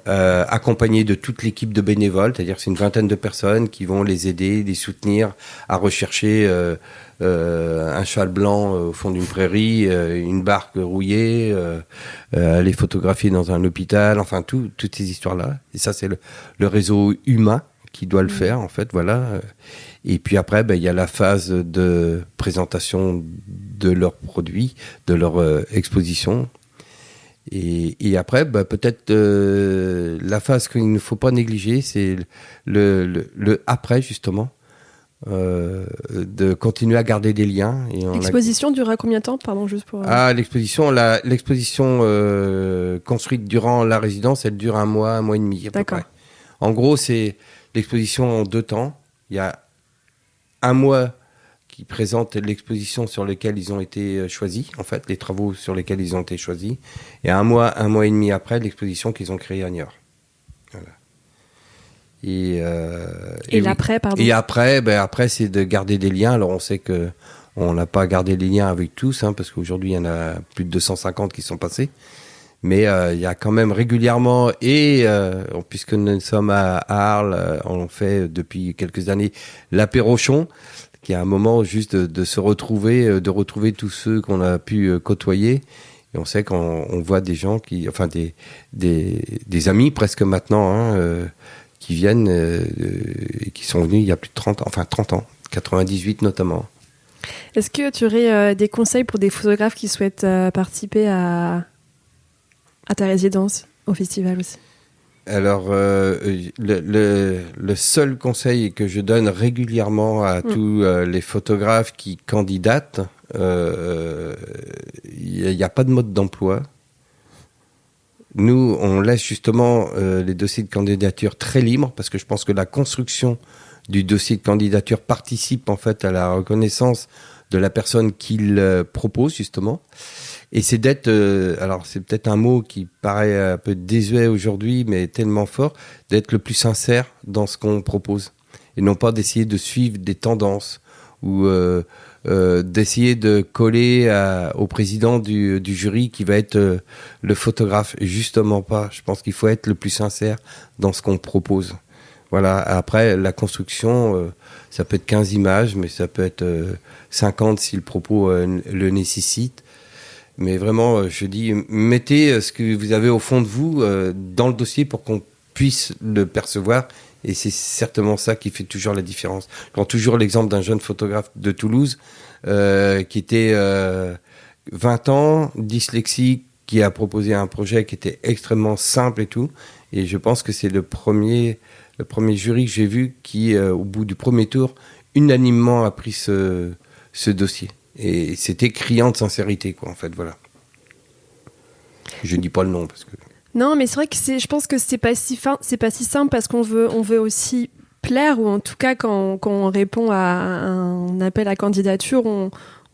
Accompagné de toute l'équipe de bénévoles, c'est-à-dire c'est une vingtaine de personnes qui vont les aider, les soutenir à rechercher un cheval blanc au fond d'une prairie, une barque rouillée, aller photographier dans un hôpital, enfin toutes ces histoires-là. Et ça, c'est le réseau humain qui doit le faire, en fait, voilà. Et puis après, il y a la phase de présentation de leurs produits, de leur exposition. Et après, peut-être la phase qu'il ne faut pas négliger, c'est le après, justement. De continuer à garder des liens. L'exposition durera combien de temps, pardon, juste pour... l'exposition, construite durant la résidence, elle dure un mois et demi à peu près. En gros, c'est l'exposition en 2 temps. Il y a un mois qui présente l'exposition sur laquelle ils ont été choisis, en fait, les travaux sur lesquels ils ont été choisis, et un mois et demi après, l'exposition qu'ils ont créée à Niort. Voilà. Et l'après, pardon. Et après, c'est de garder des liens. Alors, on sait que on n'a pas gardé les liens avec tous, parce qu'aujourd'hui, il y en a plus de 250 qui sont passés. Mais il y a quand même régulièrement, puisque nous sommes à Arles, on fait depuis quelques années l'apérochon, qui est un moment juste de se retrouver, de retrouver tous ceux qu'on a pu côtoyer. Et on sait qu'on voit des gens des amis presque maintenant, qui viennent et qui sont venus il y a plus de 30 ans, 98 notamment. Est-ce que tu aurais des conseils pour des photographes qui souhaitent participer à ta résidence, au festival aussi? Alors, le seul conseil que je donne régulièrement à tous les photographes qui candidatent, il n'y a pas de mode d'emploi. Nous, on laisse justement les dossiers de candidature très libres, parce que je pense que la construction du dossier de candidature participe en fait à la reconnaissance de la personne qu'il propose, justement. Et c'est d'être, alors c'est peut-être un mot qui paraît un peu désuet aujourd'hui, mais tellement fort, d'être le plus sincère dans ce qu'on propose. Et non pas d'essayer de suivre des tendances ou d'essayer de coller au président du jury qui va être le photographe. Justement pas. Je pense qu'il faut être le plus sincère dans ce qu'on propose. Voilà. Après, la construction, ça peut être 15 images, mais ça peut être 50 si le propos le nécessite. Mais vraiment, je dis, mettez ce que vous avez au fond de vous dans le dossier pour qu'on puisse le percevoir. Et c'est certainement ça qui fait toujours la différence. Je prends toujours l'exemple d'un jeune photographe de Toulouse qui était 20 ans, dyslexique, qui a proposé un projet qui était extrêmement simple et tout. Et je pense que c'est le premier jury que j'ai vu qui, au bout du premier tour, unanimement a pris ce dossier. Et c'était criant de sincérité, quoi, en fait, voilà. Je dis pas le nom parce que... Non, mais c'est vrai que je pense que c'est pas si simple parce qu'on veut aussi plaire, ou en tout cas quand on répond à un appel à candidature, on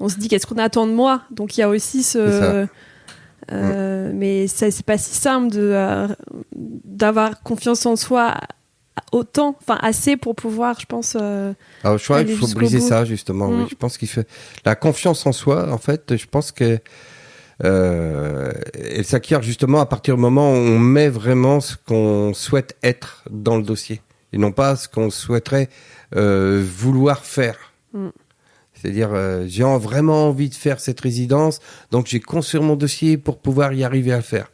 se dit qu'est-ce qu'on attend de moi. Donc il y a aussi mais ça, c'est pas si simple d'avoir confiance en soi assez pour pouvoir, je pense. Alors je crois qu'il faut briser ça justement. Oui, je pense qu'il fait la confiance en soi. En fait, je pense que elle s'acquiert justement à partir du moment où on met vraiment ce qu'on souhaite être dans le dossier et non pas ce qu'on souhaiterait vouloir faire. C'est-à-dire, j'ai vraiment envie de faire cette résidence, donc j'ai construit mon dossier pour pouvoir y arriver à le faire.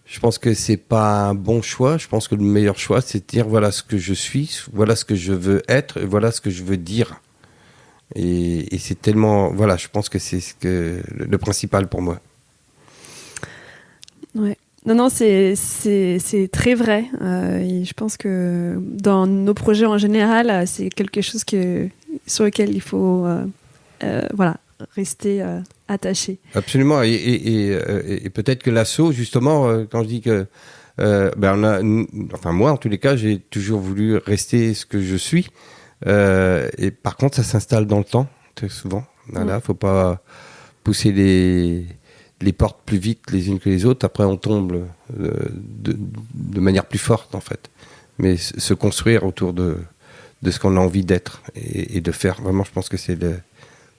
Je pense que c'est pas un bon choix. Je pense que le meilleur choix, c'est de dire voilà ce que je suis, voilà ce que je veux être, et voilà ce que je veux dire. Et c'est tellement... Voilà, je pense que c'est le principal pour moi. Ouais. Non, c'est très vrai. Et je pense que dans nos projets en général, c'est quelque chose sur lequel il faut rester attaché. Absolument. Et peut-être que l'assaut, justement, quand je dis que... moi, en tous les cas, j'ai toujours voulu rester ce que je suis. Et par contre, ça s'installe dans le temps, très souvent. Voilà, faut pas pousser les portes plus vite les unes que les autres. Après, on tombe de manière plus forte, en fait. Mais se construire autour de ce qu'on a envie d'être et de faire. Vraiment, je pense que c'est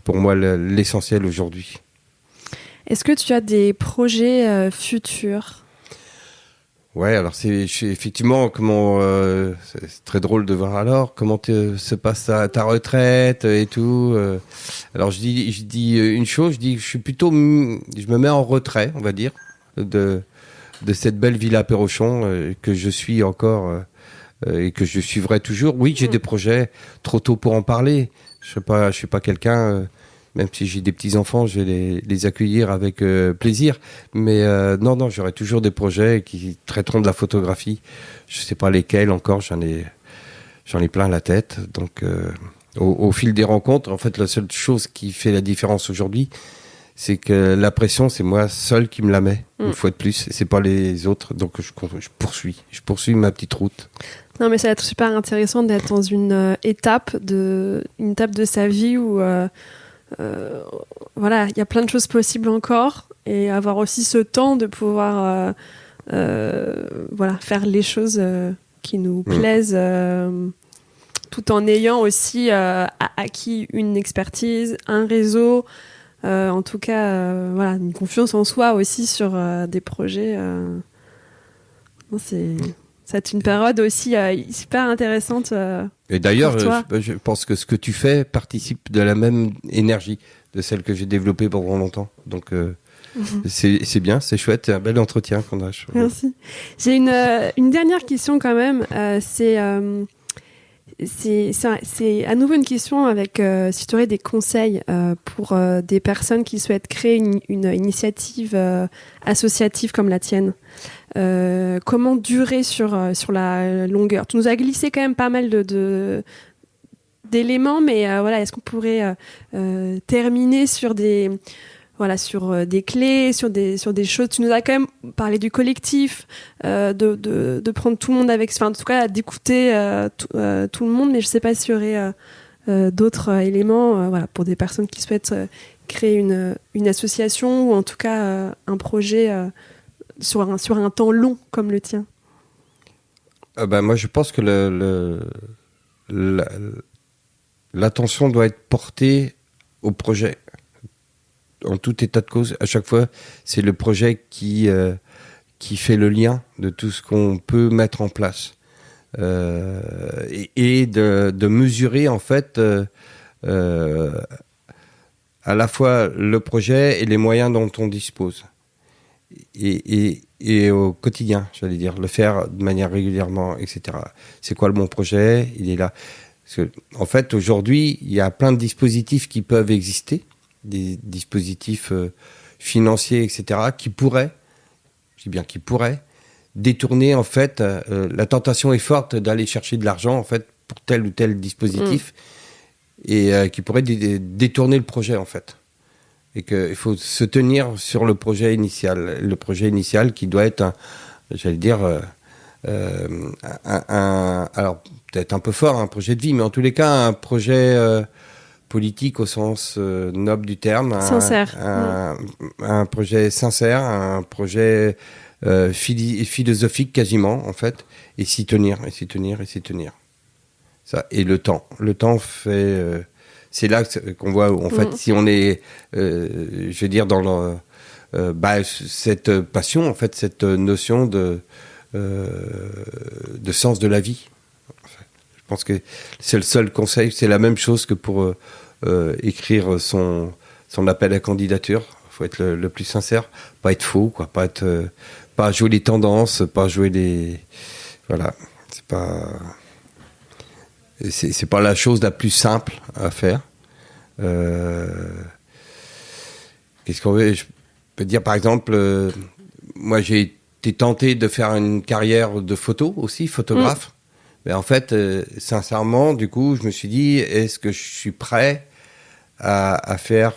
pour moi l'essentiel aujourd'hui. Est-ce que tu as des projets futurs ? Ouais, alors c'est effectivement c'est très drôle de voir alors comment se passe ta retraite et tout. Alors je dis une chose, je me mets en retrait, on va dire, de cette belle villa Perrochon que je suis encore et que je suivrai toujours. Oui, j'ai des projets, trop tôt pour en parler. Je suis pas quelqu'un, même si j'ai des petits-enfants, je vais les accueillir avec plaisir. Mais non, j'aurai toujours des projets qui traiteront de la photographie. Je sais pas lesquels encore, j'en ai plein la tête. Donc, au fil des rencontres, en fait, la seule chose qui fait la différence aujourd'hui, c'est que la pression, c'est moi seul qui me la met, une fois de plus, et c'est pas les autres. Donc je poursuis ma petite route. Non, mais ça va être super intéressant d'être dans une étape de sa vie où voilà, il y a plein de choses possibles encore, et avoir aussi ce temps de pouvoir voilà, faire les choses qui nous plaisent, tout en ayant aussi acquis une expertise, un réseau. En tout cas, voilà, une confiance en soi aussi sur des projets. C'est une période aussi super intéressante. Et d'ailleurs, je pense que ce que tu fais participe de la même énergie de celle que j'ai développée pendant longtemps. Donc, c'est bien, c'est chouette, c'est un bel entretien qu'on a. Merci. J'ai une dernière question quand même. C'est à nouveau une question avec si tu aurais des conseils pour des personnes qui souhaitent créer une initiative associative comme la tienne. Comment durer sur la longueur? Tu nous as glissé quand même pas mal d'éléments, mais voilà, est-ce qu'on pourrait terminer sur des clés, sur des choses. Tu nous as quand même parlé du collectif, de prendre tout le monde avec, enfin en tout cas d'écouter tout le monde, mais je sais pas s'il y aurait d'autres éléments, voilà, pour des personnes qui souhaitent créer une association ou en tout cas un projet sur un temps long comme le tien. Moi je pense que l'attention doit être portée au projet. En tout état de cause, à chaque fois, c'est le projet qui fait le lien de tout ce qu'on peut mettre en place et de mesurer en fait à la fois le projet et les moyens dont on dispose et au quotidien, j'allais dire, le faire de manière régulièrement, etc. C'est quoi le bon projet? Il est là. Parce que, en fait, aujourd'hui, il y a plein de dispositifs qui peuvent exister, des dispositifs financiers, etc., qui pourraient détourner, en fait, la tentation est forte d'aller chercher de l'argent, en fait, pour tel ou tel dispositif, et qui pourraient détourner le projet, en fait. Et qu'il faut se tenir sur le projet initial qui doit être, alors peut-être un peu fort, un projet de vie, mais en tous les cas, un projet politique au sens noble du terme. Sincère. Un projet sincère, un projet philosophique quasiment, en fait, et s'y tenir. Ça, et le temps fait... c'est là qu'on voit, en fait, si on est, je veux dire, dans cette passion, en fait, cette notion de sens de la vie. Je pense que c'est le seul conseil, c'est la même chose que pour écrire son appel à candidature. Il faut être le plus sincère, pas être faux, quoi, pas jouer les tendances, pas jouer les... Voilà, c'est pas la chose la plus simple à faire. Qu'est-ce qu'on veut? Je peux dire, par exemple, moi j'ai été tenté de faire une carrière de photo aussi, photographe. Mais en fait, sincèrement, du coup, je me suis dit, est-ce que je suis prêt à faire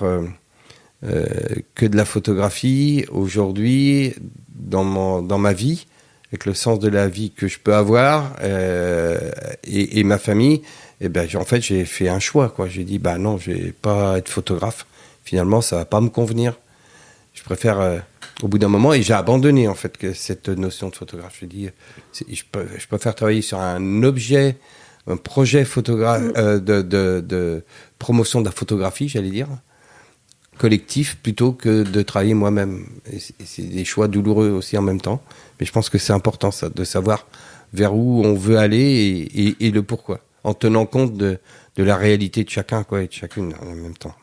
que de la photographie aujourd'hui dans ma vie, avec le sens de la vie que je peux avoir et ma famille? Et en fait, j'ai fait un choix, quoi. J'ai dit, non, je vais pas être photographe. Finalement, ça va pas me convenir. Je préfère, au bout d'un moment, et j'ai abandonné, en fait, cette notion de photographe. J'ai dit, je préfère travailler sur un objet, un projet de promotion de la photographie, j'allais dire, collectif, plutôt que de travailler moi-même. Et c'est des choix douloureux aussi en même temps. Mais je pense que c'est important, ça, de savoir vers où on veut aller et le pourquoi, en tenant compte de la réalité de chacun, quoi, et de chacune en même temps.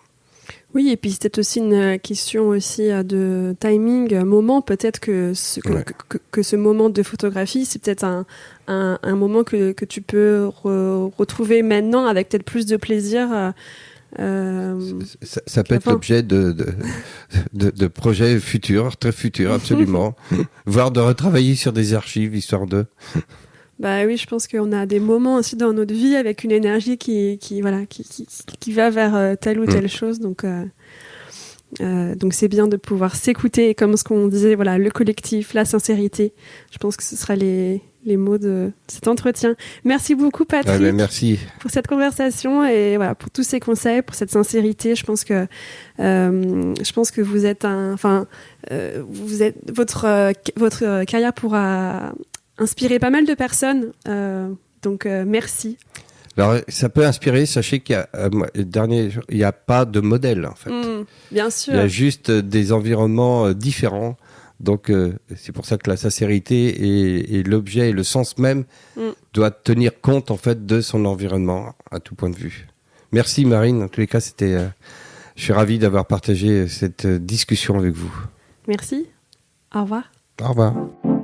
Oui, et puis c'était aussi une question aussi de timing, moment. Peut-être que ce moment de photographie, c'est peut-être un moment que tu peux retrouver maintenant avec peut-être plus de plaisir. Ça peut être l'objet de projets futurs, très futurs, absolument. Voire de retravailler sur des archives, histoire de... Bah oui, je pense qu'on a des moments aussi dans notre vie avec une énergie qui va vers telle ou telle chose. Donc c'est bien de pouvoir s'écouter. Et comme ce qu'on disait, voilà, le collectif, la sincérité. Je pense que ce sera les mots de cet entretien. Merci beaucoup, Patrick. Merci pour cette conversation et voilà, pour tous ces conseils, pour cette sincérité. Je pense que vous êtes votre carrière pourra inspirer pas mal de personnes. Donc merci. Alors, ça peut inspirer. Sachez qu'il y a pas de modèle, en fait. Bien sûr. Il y a juste des environnements différents. Donc, c'est pour ça que la sincérité et l'objet et le sens même doit tenir compte, en fait, de son environnement à tout point de vue. Merci, Marine. En tous les cas, je suis ravi d'avoir partagé cette discussion avec vous. Merci. Au revoir. Au revoir.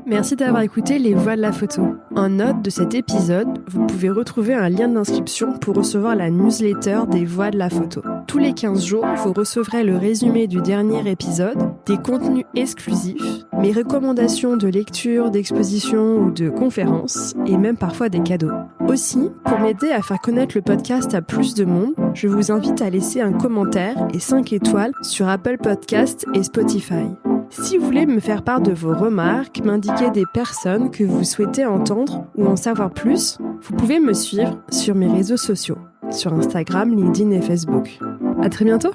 Merci d'avoir écouté Les Voix de la Photo. En note de cet épisode, vous pouvez retrouver un lien d'inscription pour recevoir la newsletter des Voix de la Photo. Tous les 15 jours, vous recevrez le résumé du dernier épisode, des contenus exclusifs, mes recommandations de lecture, d'exposition ou de conférences, et même parfois des cadeaux. Aussi, pour m'aider à faire connaître le podcast à plus de monde, je vous invite à laisser un commentaire et 5 étoiles sur Apple Podcasts et Spotify. Si vous voulez me faire part de vos remarques, m'indiquer des personnes que vous souhaitez entendre ou en savoir plus, vous pouvez me suivre sur mes réseaux sociaux, sur Instagram, LinkedIn et Facebook. À très bientôt!